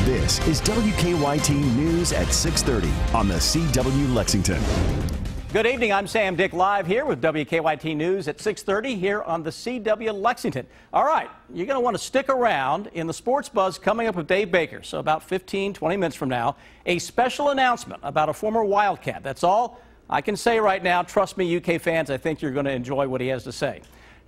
This is WKYT News at 6:30 on the CW Lexington. Good evening. I'm Sam Dick live here with WKYT News at 6:30 here on the CW Lexington. All right, you're going to want to stick around. In the Sports Buzz coming up with Dave Baker, so about 15-20 minutes from now, a special announcement about a former Wildcat. That's all I can say right now. Trust me, UK fans, I think you're going to enjoy what he has to say.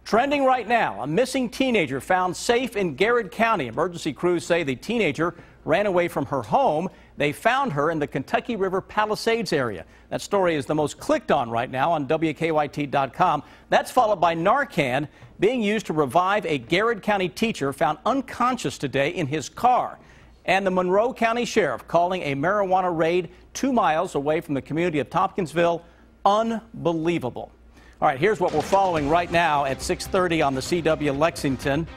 Trending right now, a missing teenager found safe in Garrett County. Emergency crews say the teenager ran away from her home. They found her in the Kentucky River Palisades area. That story is the most clicked on right now on WKYT.com. That's followed by Narcan being used to revive a Garrett County teacher found unconscious today in his car. And the Monroe County Sheriff calling a marijuana raid 2 miles away from the community of Tompkinsville unbelievable. All right, here's what we're following right now at 6:30 on the CW Lexington.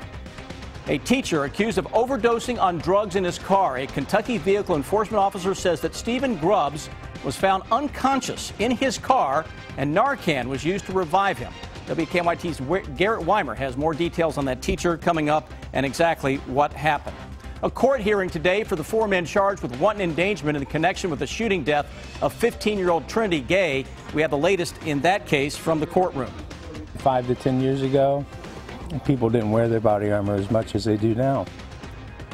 A teacher accused of overdosing on drugs in his car. A Kentucky vehicle enforcement officer says that Stephen Grubbs was found unconscious in his car and Narcan was used to revive him. WKYT's Garrett Weimer has more details on that teacher coming up and exactly what happened. A court hearing today for the 4 men charged with wanton endangerment in connection with the shooting death of 15-year-old Trinity Gay. We have the latest in that case from the courtroom. 5 to 10 years ago, people didn't wear their body armor as much as they do now.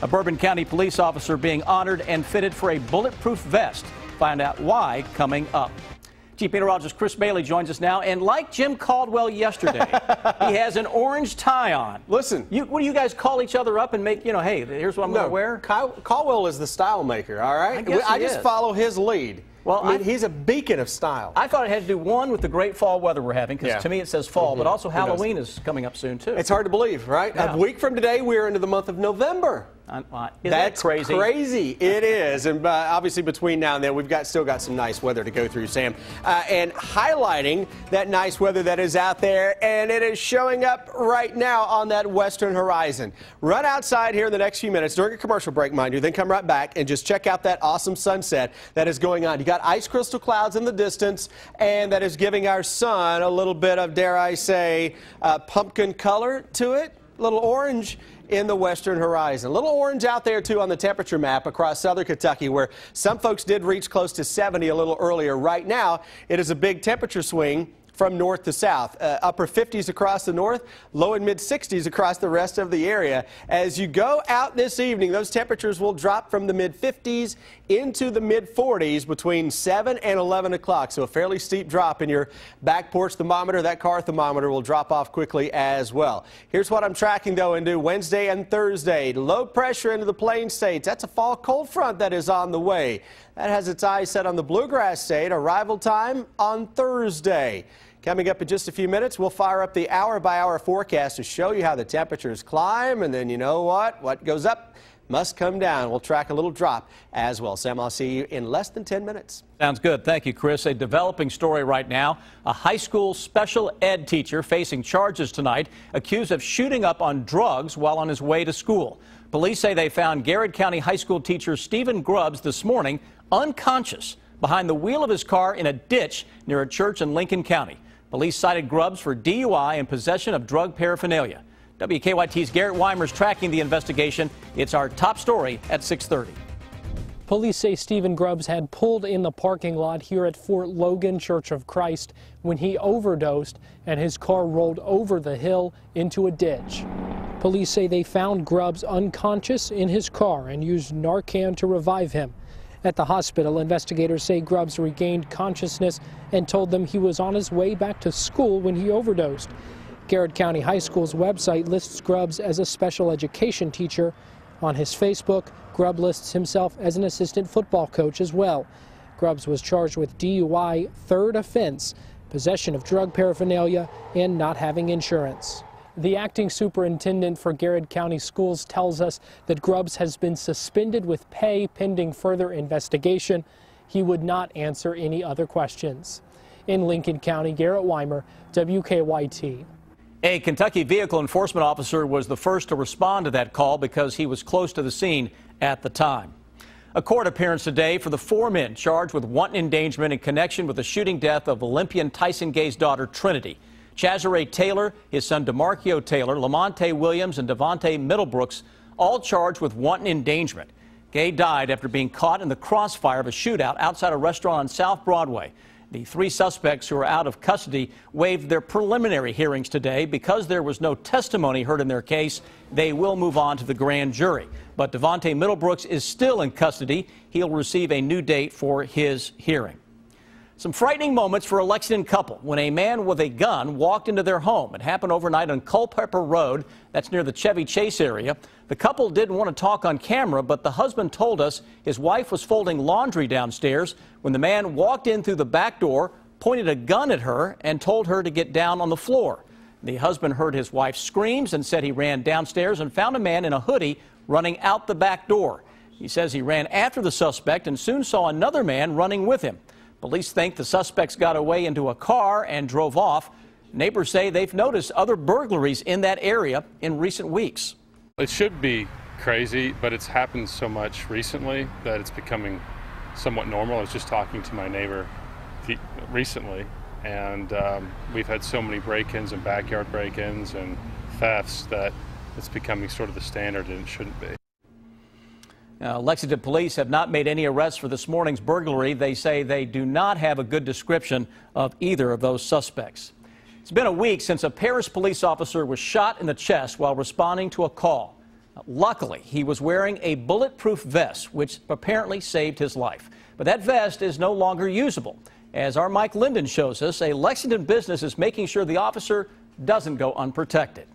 A Bourbon County police officer being honored and fitted for a bulletproof vest. Find out why coming up. Chief Meteorologist Chris Bailey joins us now, and like Jim Caldwell yesterday, he has an orange tie on. Listen. What do you guys call each other up and make, hey, here's what I'm going to wear? Caldwell is the style maker, all right? I just follow his lead. Well, I mean, he's a beacon of style. I thought it had to do, one, with the great fall weather we're having, because to me it says fall, but also Halloween is coming up soon, too. It's hard to believe, right? Yeah. A week from today, we're into the month of November. That's crazy. Crazy. It is. And obviously between now and then, we've still got some nice weather to go through, Sam. And highlighting that nice weather that is out there, and it is showing up right now on that western horizon. Run outside here in the next few minutes during a commercial break, mind you, then come right back and just check out that awesome sunset that is going on. You got ice crystal clouds in the distance, and that is giving our sun a little bit of, dare I say, pumpkin color to it, a little orange in the western horizon. A little orange out there, too, on the temperature map across southern Kentucky, where some folks did reach close to 70 a little earlier. Right now, it is a big temperature swing from north to south. Upper 50s across the north, low and mid 60s across the rest of the area. As you go out this evening, those temperatures will drop from the mid 50s into the mid 40s between 7 and 11 o'clock. So a fairly steep drop in your back porch thermometer. That car thermometer will drop off quickly as well. Here's what I'm tracking, though, into Wednesday and Thursday. Low pressure into the Plain States. That's a fall cold front that is on the way. That has its eyes set on the Bluegrass State. Arrival time on Thursday. Coming up in just a few minutes, we'll fire up the hour-by-hour forecast to show you how the temperatures climb, and then you know what goes up must come down. We'll track a little drop as well. Sam, I'll see you in less than 10 minutes. Sounds good. Thank you, Chris. A developing story right now. A high school special ed teacher facing charges tonight, accused of shooting up on drugs while on his way to school. Police say they found Garrett County high school teacher Stephen Grubbs this morning unconscious behind the wheel of his car in a ditch near a church in Lincoln County. Police cited Grubbs for DUI and possession of drug paraphernalia. WKYT's Garrett Weimer is tracking the investigation. It's our top story at 6:30. Police say Stephen Grubbs had pulled in the parking lot here at Fort Logan Church of Christ when he overdosed and his car rolled over the hill into a ditch. Police say they found Grubbs unconscious in his car and used Narcan to revive him. At the hospital, investigators say Grubbs regained consciousness and told them he was on his way back to school when he overdosed. Garrett County High School's website lists Grubbs as a special education teacher. On his Facebook, Grubbs lists himself as an assistant football coach as well. Grubbs was charged with DUI, third offense, possession of drug paraphernalia, and not having insurance. The acting superintendent for Garrett County Schools tells us that Grubbs has been suspended with pay pending further investigation. He would not answer any other questions. In Lincoln County, Garrett Weimer, WKYT. A Kentucky vehicle enforcement officer was the first to respond to that call because he was close to the scene at the time. A court appearance today for the 4 men charged with wanton endangerment in connection with the shooting death of Olympian Tyson Gay's daughter, Trinity. Chazare Taylor, his son DeMarquio Taylor, Lamonte Williams, and Devontae Middlebrooks, all charged with wanton endangerment. Gay died after being caught in the crossfire of a shootout outside a restaurant on South Broadway. The three suspects who are out of custody waived their preliminary hearings today. Because there was no testimony heard in their case, they will move on to the grand jury. But Devontae Middlebrooks is still in custody. He'll receive a new date for his hearing. Some frightening moments for a Lexington couple when a man with a gun walked into their home. It happened overnight on Culpeper Road. That's near the Chevy Chase area. The couple didn't want to talk on camera, but the husband told us his wife was folding laundry downstairs when the man walked in through the back door, pointed a gun at her, and told her to get down on the floor. The husband heard his wife's screams and said he ran downstairs and found a man in a hoodie running out the back door. He says he ran after the suspect and soon saw another man running with him. Police think the suspects got away into a car and drove off. Neighbors say they've noticed other burglaries in that area in recent weeks. It should be crazy, but it's happened so much recently that it's becoming somewhat normal. I was just talking to my neighbor recently, and we've had so many break-ins and backyard break-ins and thefts that it's becoming sort of the standard, and it shouldn't be. Lexington police have not made any arrests for this morning's burglary. They say they do not have a good description of either of those suspects. It's been a week since a Paris police officer was shot in the chest while responding to a call. Luckily, he was wearing a bulletproof vest, which apparently saved his life. But that vest is no longer usable. As our Mike Linden shows us, a Lexington business is making sure the officer doesn't go unprotected.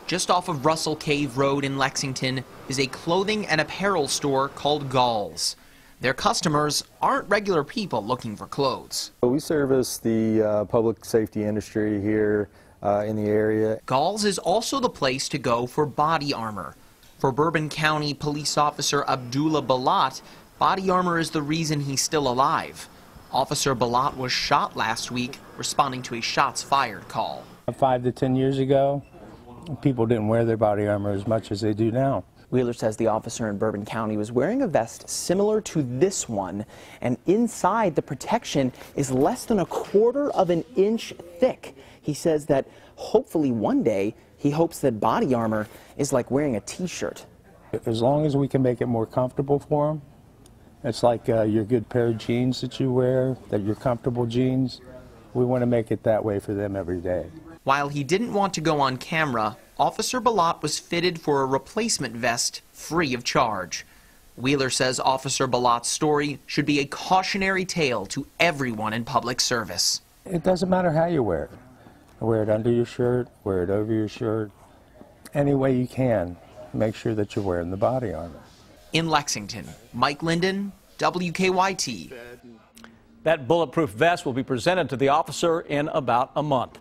Just off of Russell Cave Road in Lexington is a clothing and apparel store called Gall's. Their customers aren't regular people looking for clothes. We service the public safety industry here in the area. Gall's is also the place to go for body armor. For Bourbon County Police Officer Abdullah Balat, body armor is the reason he's still alive. Officer Balat was shot last week responding to a shots fired call. 5 to 10 years ago, people didn't wear their body armor as much as they do now. Wheeler says the officer in Bourbon County was wearing a vest similar to this one, and inside the protection is less than 1/4 of an inch thick. He says that hopefully one day he hopes that body armor is like wearing a t-shirt. As long as we can make it more comfortable for them, it's like your good pair of jeans that you wear, that your comfortable jeans. We want to make it that way for them every day. While he didn't want to go on camera, Officer Balat was fitted for a replacement vest free of charge. Wheeler says Officer Balat's story should be a cautionary tale to everyone in public service. It doesn't matter how you wear it. Wear it under your shirt, wear it over your shirt. Any way you can, make sure that you're wearing the body armor. In Lexington, Mike Linden, WKYT. That bulletproof vest will be presented to the officer in about a month.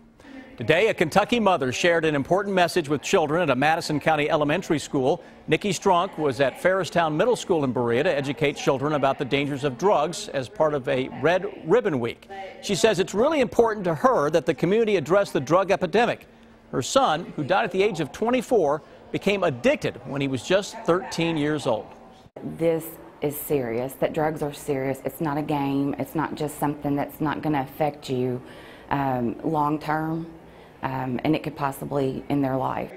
Today, a Kentucky mother shared an important message with children at a Madison County elementary school. Nikki Strunk was at Ferristown Middle School in Berea to educate children about the dangers of drugs as part of a Red Ribbon Week. She says it's really important to her that the community address the drug epidemic. Her son, who died at the age of 24, became addicted when he was just 13 years old. This is serious, that drugs are serious. It's not a game. It's not just something that's not going to affect you long term. And it could possibly end their life.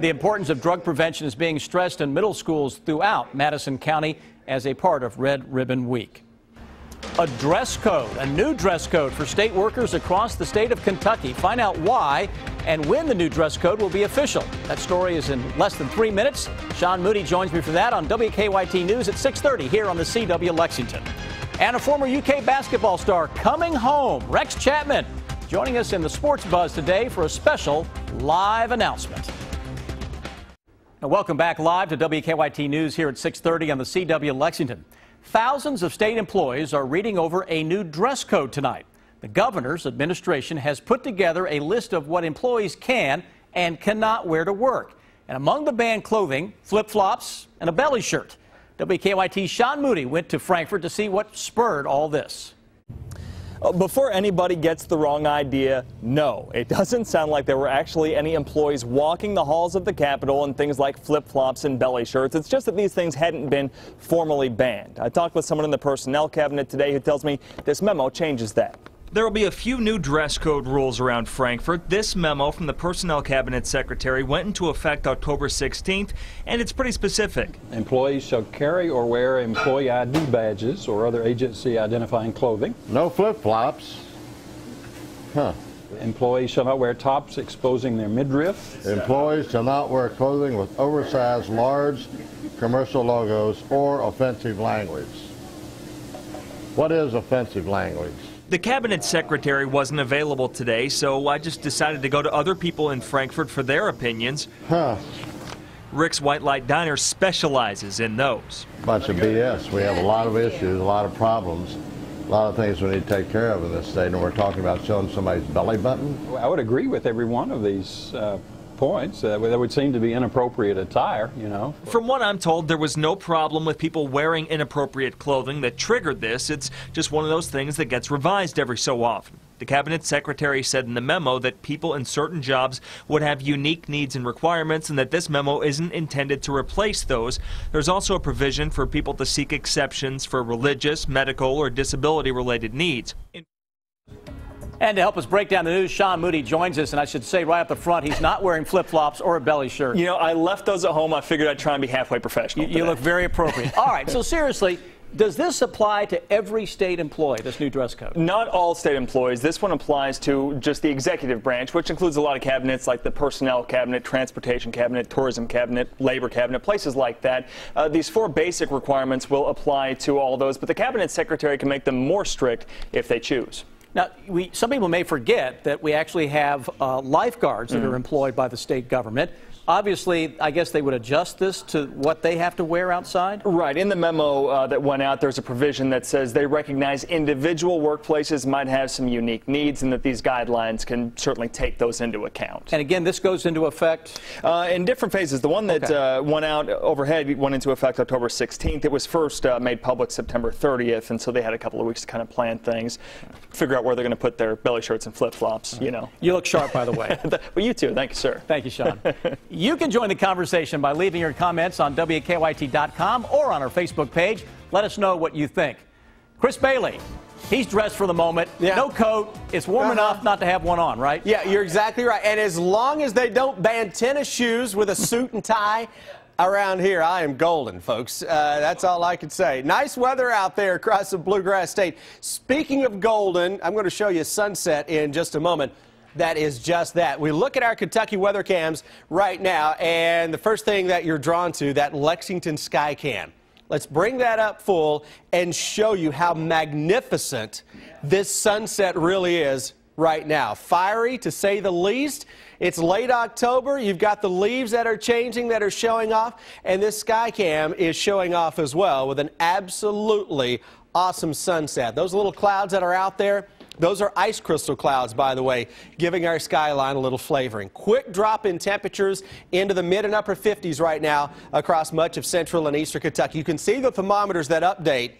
The importance of drug prevention is being stressed in middle schools throughout Madison County as a part of Red Ribbon Week. A dress code, a new dress code for state workers across the state of Kentucky. Find out why and when the new dress code will be official. That story is in less than 3 minutes. Sean Moody joins me for that on WKYT News at 6:30 here on the CW Lexington. And a former UK basketball star coming home, Rex Chapman, joining us in the Sports Buzz today for a special live announcement. Now, welcome back live to WKYT News here at 6:30 on the CW Lexington. Thousands of state employees are reading over a new dress code tonight. The governor's administration has put together a list of what employees can and cannot wear to work. And among the banned clothing, flip-flops and a belly shirt. WKYT's Sean Moody went to Frankfort to see what spurred all this. Before anybody gets the wrong idea, no, it doesn't sound like there were actually any employees walking the halls of the Capitol in things like flip-flops and belly shirts. It's just that these things hadn't been formally banned. I talked with someone in the personnel cabinet today who tells me this memo changes that. There will be a few new dress code rules around Frankfort. This memo from the Personnel Cabinet Secretary went into effect October 16th, and it's pretty specific. Employees shall carry or wear employee ID badges or other agency identifying clothing. No flip-flops. Huh. Employees shall not wear tops exposing their midriff. Employees shall not wear clothing with oversized, large commercial logos or offensive language. What is offensive language? The Cabinet Secretary wasn't available today, so I just decided to go to other people in Frankfort for their opinions. Huh. Rick's White Light Diner specializes in those. Bunch of BS. We have a lot of issues, a lot of problems, a lot of things we need to take care of in this state, and we're talking about showing somebody's belly button. I would agree with every one of these points. That would seem to be inappropriate attire, you know. From what I'm told, there was no problem with people wearing inappropriate clothing that triggered this. It's just one of those things that gets revised every so often. The Cabinet Secretary said in the memo that people in certain jobs would have unique needs and requirements, and that this memo isn't intended to replace those. There's also a provision for people to seek exceptions for religious, medical, or disability-related needs. And to help us break down the news, Sean Moody joins us, and I should say right up the front, he's not wearing flip-flops or a belly shirt. You know, I left those at home. I figured I'd try and be halfway professional. You look very appropriate. All right, so seriously, does this apply to every state employee, this new dress code? Not all state employees. This one applies to just the executive branch, which includes a lot of cabinets like the Personnel Cabinet, Transportation Cabinet, Tourism Cabinet, Labor Cabinet, places like that. These 4 basic requirements will apply to all those, but the Cabinet Secretary can make them more strict if they choose. Now, some people may forget that we actually have lifeguards that are employed by the state government. Obviously, I guess they would adjust this to what they have to wear outside? Right. In the memo that went out, there's a provision that says they recognize individual workplaces might have some unique needs and that these guidelines can certainly take those into account. And again, this goes into effect? In different phases. The one that went out overhead went into effect October 16th. It was first made public September 30th, and so they had a couple of weeks to kind of plan things, figure out where they're going to put their belly shirts and flip-flops, you know. You look sharp, by the way. Well, you too. Thank you, sir. Thank you, Sean. You can join the conversation by leaving your comments on WKYT.com or on our Facebook page. Let us know what you think. Chris Bailey, he's dressed for the moment. Yeah. No coat. It's warm enough not to have one on, right? Yeah, you're exactly right. And as long as they don't ban tennis shoes with a suit and tie around here, I am golden, folks. That's all I can say. Nice weather out there across the Bluegrass State. Speaking of golden, I'm going to show you a sunset in just a moment. That is just that. We look at our Kentucky weather cams right now, and the first thing that you're drawn to, that Lexington sky cam. Let's bring that up full and show you how magnificent this sunset really is right now. Fiery, to say the least. It's late October. You've got the leaves that are changing, that are showing off, and this sky cam is showing off as well with an absolutely awesome sunset. Those little clouds that are out there, those are ice crystal clouds, by the way, giving our skyline a little flavoring. Quick drop in temperatures into the mid and upper 50s right now across much of central and eastern Kentucky. You can see the thermometers that update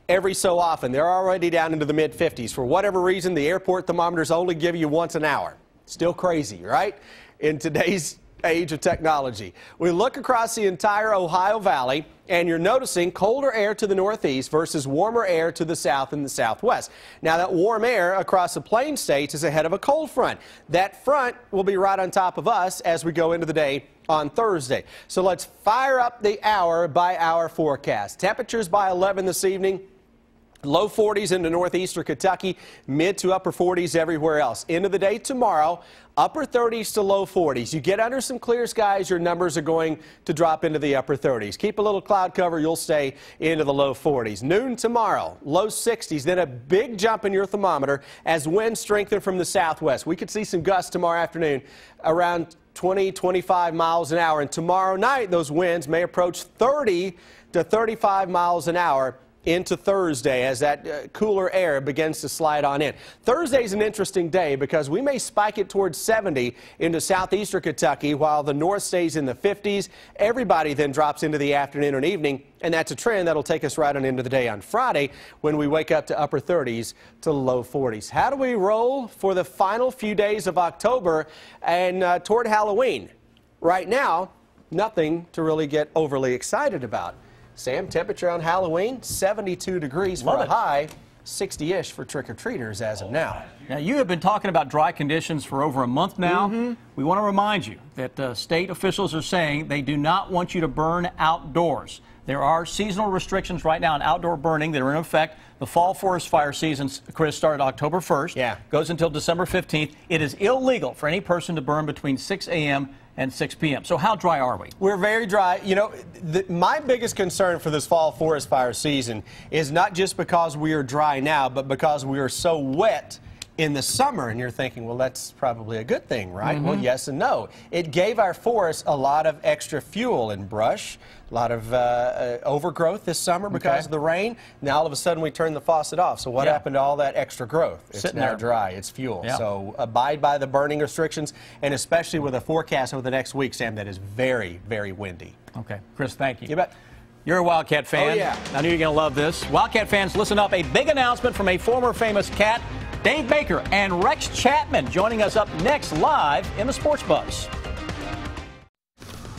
every so often. They're already down into the mid 50s. For whatever reason, the airport thermometers only give you once an hour. Still crazy, right? In today's age of technology. We look across the entire Ohio Valley, and you're noticing colder air to the northeast versus warmer air to the south and the southwest. Now, that warm air across the plain states is ahead of a cold front. That front will be right on top of us as we go into the day on Thursday. So let's fire up the hour-by-hour forecast. Temperatures by 11 this evening. Low 40s into northeastern Kentucky, mid to upper 40s everywhere else. End of the day tomorrow, upper 30s to low 40s. You get under some clear skies, your numbers are going to drop into the upper 30s. Keep a little cloud cover, you'll stay into the low 40s. Noon tomorrow, low 60s, then a big jump in your thermometer as winds strengthen from the southwest. We could see some gusts tomorrow afternoon around 20, 25 miles an hour. And tomorrow night, those winds may approach 30 to 35 miles an hour into Thursday as that cooler air begins to slide on in. Thursday's an interesting day because we may spike it towards 70 into southeastern Kentucky while the north stays in the 50s. Everybody then drops into the afternoon and evening, and that's a trend that'll take us right on into the day on Friday when we wake up to upper 30s to low 40s. How do we roll for the final few days of October and toward Halloween? Right now, nothing to really get overly excited about. Sam, temperature on Halloween, 72 degrees for a high. 60-ish for trick-or-treaters as of now. Now, you have been talking about dry conditions for over a month now. We want to remind you that state officials are saying they do not want you to burn outdoors. There are seasonal restrictions right now on outdoor burning that are in effect. The fall forest fire season, Chris, started October 1st. Yeah. Goes until December 15th. It is illegal for any person to burn between 6 a.m. and 6 p.m. So how dry are we? We're very dry. You know, my biggest concern for this fall forest fire season is not just because we are dry now, but because we are so wet in the summer. And you're thinking, well, that's probably a good thing, right? Well, yes and no. It gave our forests a lot of extra fuel and brush, a lot of overgrowth this summer because of the rain. Now, all of a sudden, we turn the faucet off. So what happened to all that extra growth? It's Sitting now there. dry. It's fuel. Yeah. So abide by the burning restrictions, and especially with a forecast over the next week, Sam, that is very, very windy. Okay. Chris, thank you. You bet. You're a Wildcat fan. Oh, yeah. I knew you were going to love this. Wildcat fans, listen up. A big announcement from a former famous Cat, Dave Baker, and Rex Chapman joining us up next live in the Sports Buzz.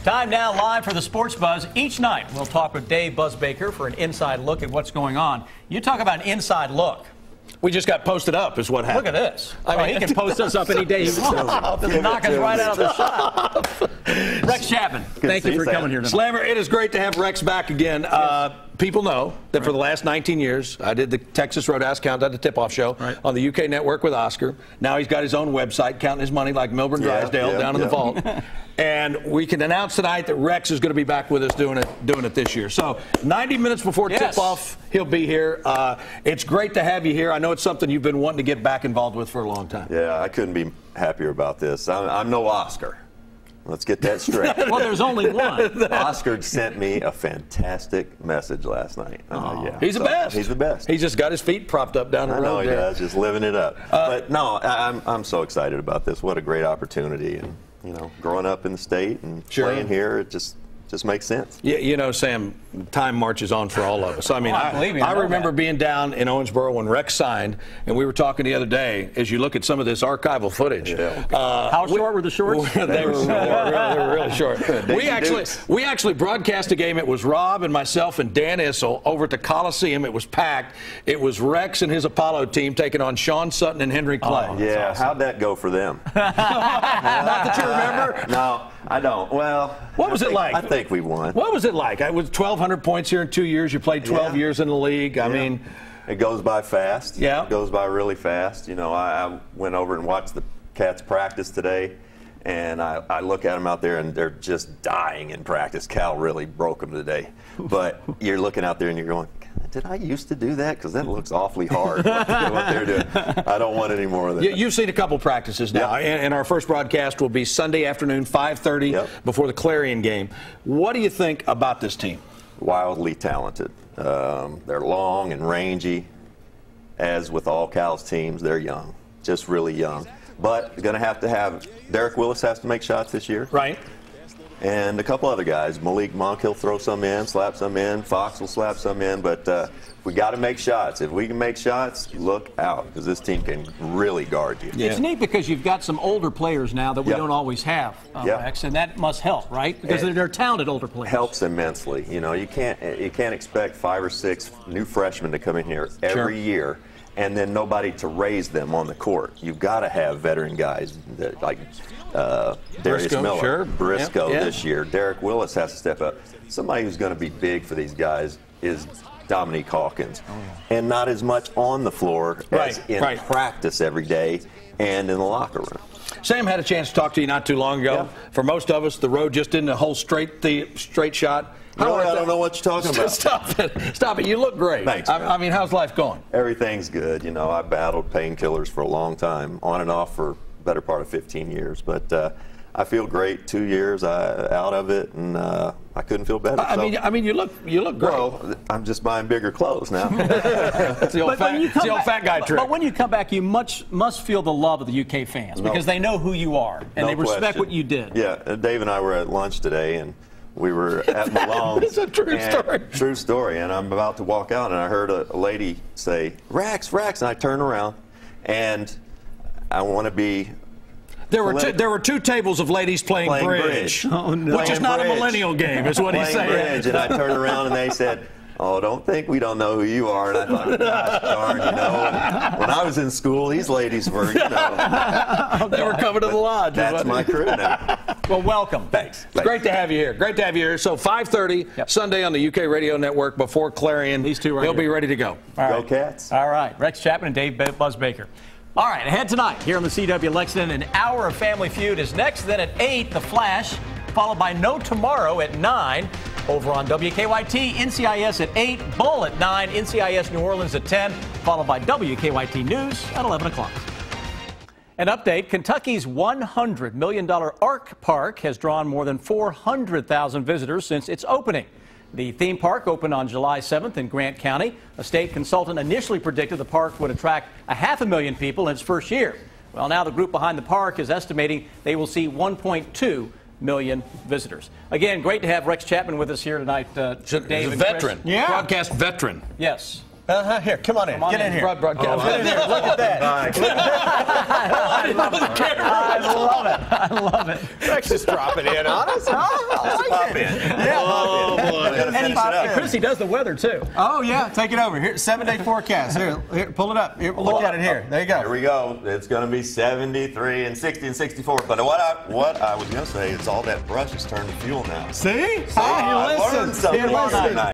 Time now live for the Sports Buzz. Each night we'll talk with Dave Buzz Baker for an inside look at what's going on. You talk about an inside look. We just got posted up is what happened. Look at this. I mean, he can post us up any day he wants. Just knock us right out of the shot. Rex Chapman, thank you for coming here tonight. Slammer, it is great to have Rex back again. People know that for the last 19 years, I did the Texas Roadhouse Countdown, the tip-off show on the UK network with Oscar. Now he's got his own website, counting his money like Milburn Drysdale down in the vault. And we can announce tonight that Rex is going to be back with us doing it this year. So 90 minutes before tip-off, he'll be here. It's great to have you here. I know it's something you've been wanting to get back involved with for a long time. Yeah, I couldn't be happier about this. I'm no Oscar. Let's get that straight. Well, there's only one. Oscar sent me a fantastic message last night. He's the best. He's the best. He's just got his feet propped up down the road. I know he does, just living it up. But no, I'm so excited about this. What a great opportunity. And, you know, growing up in the state and playing here, it just makes sense. Yeah, you know, Sam, time marches on for all of us. I mean, I remember being down in Owensboro when Rex signed, and we were talking the other day, as you look at some of this archival footage. How short were the shorts? They were really short. We actually broadcast a game. It was Rob and myself and Dan Issel over at the Coliseum. It was packed. It was Rex and his Apollo team taking on Sean Sutton and Henry Clay. Yeah, awesome. How'd that go for them? Not that you remember? No, I don't. Well, what was it like? I think we won. What was it like? It was 1,200 points here in 2 years. You played 12 years in the league. I mean, it goes by fast. Yeah, it goes by really fast. You know, I went over and watched the Cats practice today, and I look at them out there, and they're just dying in practice. Cal really broke them today. But you're looking out there, and you're going, did I used to do that? Because that looks awfully hard, what they're doing. I don't want any more of that. You've seen a couple practices now, and our first broadcast will be Sunday afternoon, 5:30, before the Clarion game. What do you think about this team? Wildly talented. They're long and rangy. As with all Cal's teams, they're young, just really young. But going to have Derek Willis has to make shots this year. Right. And a couple other guys. Malik Monk, he'll throw some in, slap some in. Fox will slap some in. But we got to make shots. If we can make shots, look out, because this team can really guard you. It's neat because you've got some older players now that we don't always have, Rex, and that must help, right? Because they're talented older players. Helps immensely. You know, you can't expect 5 or 6 new freshmen to come in here every year and then nobody to raise them on the court. You've got to have veteran guys that, like Darius Miller, Briscoe this year. Derek Willis has to step up. Somebody who's going to be big for these guys is Dominique Hawkins, and not as much on the floor as in practice every day and in the locker room. Sam had a chance to talk to you not too long ago. For most of us, the road just didn't hold straight shot. Really, I don't know what you're talking about. Stop it. Stop it. You look great. Thanks. I mean, how's life going? Everything's good. You know, I battled painkillers for a long time, on and off for the better part of 15 years. But I feel great. 2 years out of it, and I couldn't feel better. I mean, you look great. Well, I'm just buying bigger clothes now. It's the old fat guy trick. But when you come back, you must feel the love of the UK fans because they know who you are and they respect what you did. Yeah, Dave and I were at lunch today, and we were at Malone's. It's a true story. True story. And I'm about to walk out, and I heard a lady say, Rex, and I turn around, and I want to be. There were two tables of ladies playing bridge. Oh, no. Which is not a millennial game, is what he's saying. Bridge, and I turned around, and they said, Oh, don't think we don't know who you are. And I thought, gosh darn, when I was in school, these ladies were, They were coming to the lodge. That's my crew now. Well, welcome. Thanks. It's great to have you here. Great to have you here. So 5:30 Sunday on the UK Radio Network before Clarion. These two right They'll here. be ready to go. All Go right. Cats. All right. Rex Chapman and Dave Buzzbaker. All right, ahead tonight here on the CW Lexington, an hour of Family Feud is next. Then at 8, The Flash, followed by No Tomorrow at 9. Over on WKYT, NCIS at 8, Bull at 9, NCIS New Orleans at 10, followed by WKYT News at 11 o'clock. An update, Kentucky's $100 million Ark Park has drawn more than 400,000 visitors since its opening. The theme park opened on July 7th in Grant County. A state consultant initially predicted the park would attract 500,000 people in its first year. Well, now the group behind the park is estimating they will see 1.2 million visitors. Again, great to have Rex Chapman with us here tonight. He's a Dave and veteran. Chris. Yeah. Broadcast veteran. Yes. Here, come on in. Get in here. Broadcast. Get in here. Look at that. I love it. I love it. Rex is dropping in on us. I like it. Oh, boy. And Chrissy does the weather, too. Oh, yeah. Take it over. Here, 7-day forecast. Here, pull it up. Here, look at it here. There you go. Here we go. It's going to be 73 and 60 and 64. But what I was going to say is all that brush is turned to fuel now. See? I learned something tonight.